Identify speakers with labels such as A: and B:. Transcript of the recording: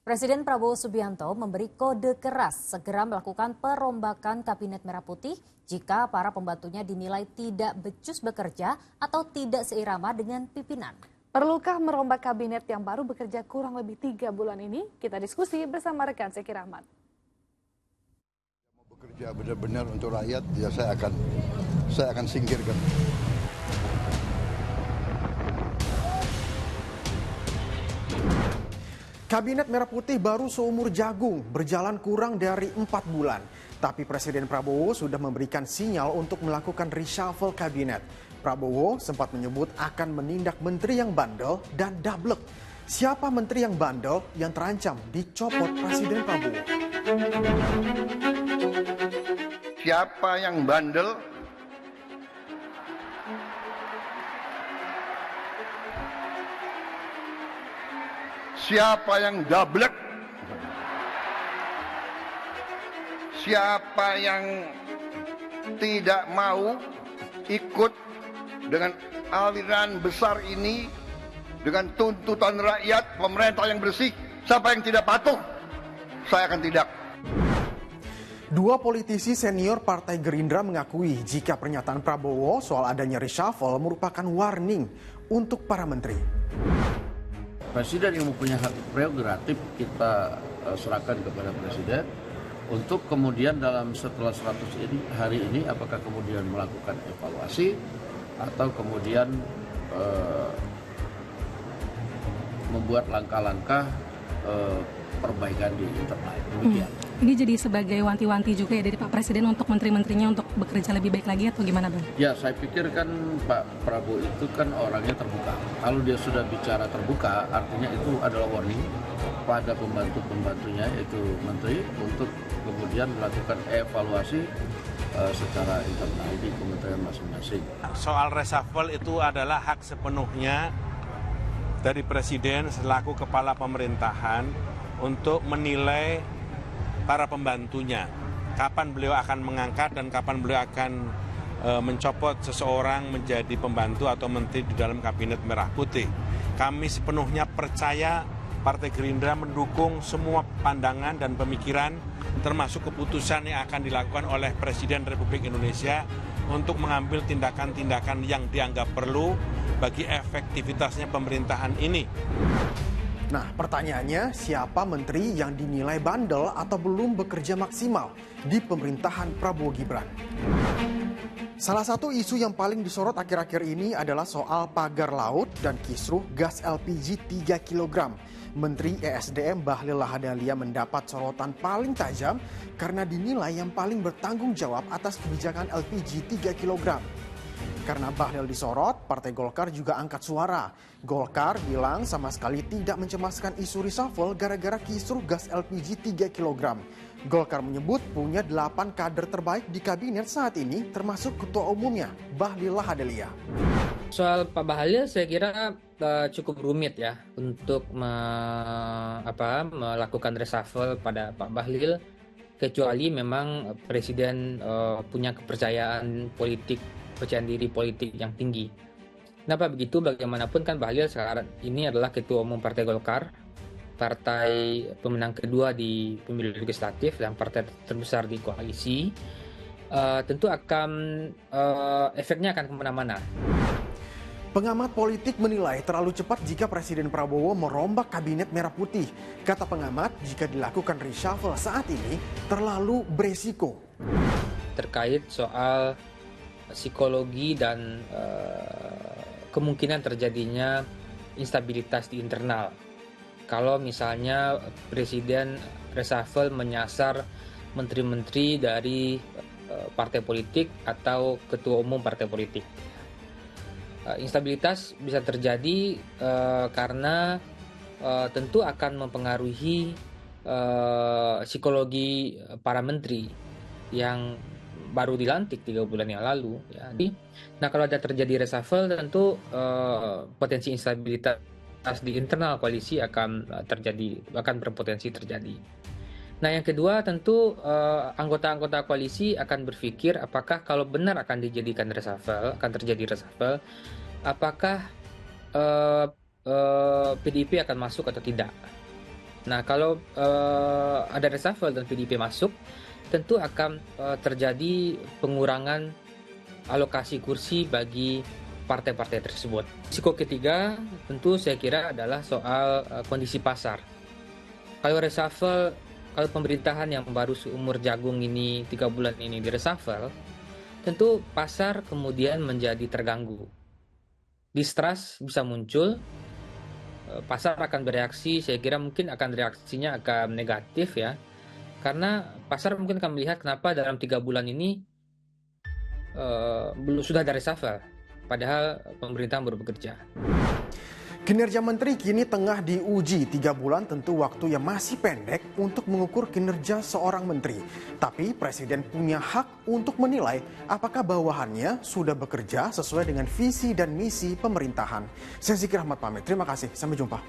A: Presiden Prabowo Subianto memberi kode keras segera melakukan perombakan Kabinet Merah Putih jika para pembantunya dinilai tidak becus bekerja atau tidak seirama dengan pimpinan.
B: Perlukah merombak kabinet yang baru bekerja kurang lebih 3 bulan ini? Kita diskusi bersama rekan Zeki Rahmat.
C: Mau bekerja benar-benar untuk rakyat, ya saya akan singkirkan.
D: Kabinet Merah Putih baru seumur jagung, berjalan kurang dari 4 bulan. Tapi Presiden Prabowo sudah memberikan sinyal untuk melakukan reshuffle kabinet. Prabowo sempat menyebut akan menindak menteri yang bandel dan dablek. Siapa menteri yang bandel yang terancam dicopot Presiden Prabowo?
C: Siapa yang bandel? Siapa yang dablek? Siapa yang tidak mau ikut dengan aliran besar ini, dengan tuntutan rakyat, pemerintah yang bersih? Siapa yang tidak patuh? Saya akan tindak.
D: Dua politisi senior Partai Gerindra mengakui jika pernyataan Prabowo soal adanya reshuffle merupakan warning untuk para menteri.
E: Presiden yang mempunyai hak prerogatif kita serahkan kepada Presiden untuk kemudian setelah 100 hari ini apakah kemudian melakukan evaluasi atau kemudian membuat langkah-langkah perbaikan di internal. Demikian.
F: Ini jadi sebagai wanti-wanti juga ya dari Pak Presiden untuk menteri-menterinya untuk bekerja lebih baik lagi atau gimana, Bang?
E: Ya, saya pikir kan Pak Prabowo itu kan orangnya terbuka. Kalau dia sudah bicara terbuka, artinya itu adalah warning pada pembantu-pembantunya, yaitu menteri, untuk kemudian melakukan evaluasi secara internal di kementerian masing-masing.
G: Soal reshuffle itu adalah hak sepenuhnya dari Presiden selaku kepala pemerintahan untuk menilai para pembantunya, kapan beliau akan mengangkat dan kapan beliau akan mencopot seseorang menjadi pembantu atau menteri di dalam Kabinet Merah Putih. Kami sepenuhnya percaya Partai Gerindra mendukung semua pandangan dan pemikiran termasuk keputusan yang akan dilakukan oleh Presiden Republik Indonesia untuk mengambil tindakan-tindakan yang dianggap perlu bagi efektivitasnya pemerintahan ini.
D: Nah, pertanyaannya, siapa menteri yang dinilai bandel atau belum bekerja maksimal di pemerintahan Prabowo Gibran? Salah satu isu yang paling disorot akhir-akhir ini adalah soal pagar laut dan kisruh gas LPG 3 kg. Menteri ESDM Bahlil Lahadalia mendapat sorotan paling tajam karena dinilai yang paling bertanggung jawab atas kebijakan LPG 3 kg. Karena Bahlil disorot, Partai Golkar juga angkat suara. Golkar bilang sama sekali tidak mencemaskan isu reshuffle gara-gara kisruh gas LPG 3 kg. Golkar menyebut punya 8 kader terbaik di kabinet saat ini, termasuk ketua umumnya, Bahlil Lahadalia.
H: Soal Pak Bahlil saya kira cukup rumit ya untuk melakukan reshuffle pada Pak Bahlil, kecuali memang Presiden punya kepercayaan diri politik yang tinggi. Kenapa begitu? Bagaimanapun kan Bahlil sekarang ini adalah ketua umum Partai Golkar, partai pemenang kedua di pemilu legislatif dan partai terbesar di koalisi. Tentu akan efeknya akan kemana-mana.
D: Pengamat politik menilai terlalu cepat jika Presiden Prabowo merombak Kabinet Merah Putih. Kata pengamat, jika dilakukan reshuffle saat ini terlalu beresiko.
H: Terkait soal psikologi dan kemungkinan terjadinya instabilitas di internal. Kalau misalnya Presiden reshuffle menyasar menteri-menteri dari partai politik atau ketua umum partai politik. Instabilitas bisa terjadi karena tentu akan mempengaruhi psikologi para menteri yang baru dilantik 3 bulan yang lalu. Ya. Nah, kalau ada terjadi reshuffle, tentu potensi instabilitas di internal koalisi akan berpotensi terjadi. Nah, yang kedua tentu anggota-anggota koalisi akan berpikir apakah kalau benar akan terjadi reshuffle, apakah PDIP akan masuk atau tidak. Nah, kalau ada reshuffle dan PDIP masuk, tentu akan terjadi pengurangan alokasi kursi bagi partai-partai tersebut. Risiko ketiga tentu saya kira adalah soal kondisi pasar. Kalau reshuffle, kalau pemerintahan yang baru seumur jagung ini 3 bulan ini di reshuffle, tentu pasar kemudian menjadi terganggu. Distrust bisa muncul, pasar akan bereaksi, saya kira mungkin akan reaksinya akan negatif ya. Karena pasar mungkin akan melihat kenapa dalam 3 bulan ini belum sudah ada reshuffle, padahal pemerintah baru bekerja.
D: Kinerja menteri kini tengah diuji. 3 bulan tentu waktu yang masih pendek untuk mengukur kinerja seorang menteri. Tapi Presiden punya hak untuk menilai apakah bawahannya sudah bekerja sesuai dengan visi dan misi pemerintahan. Saya Zikri Ahmad pamit. Terima kasih. Sampai jumpa.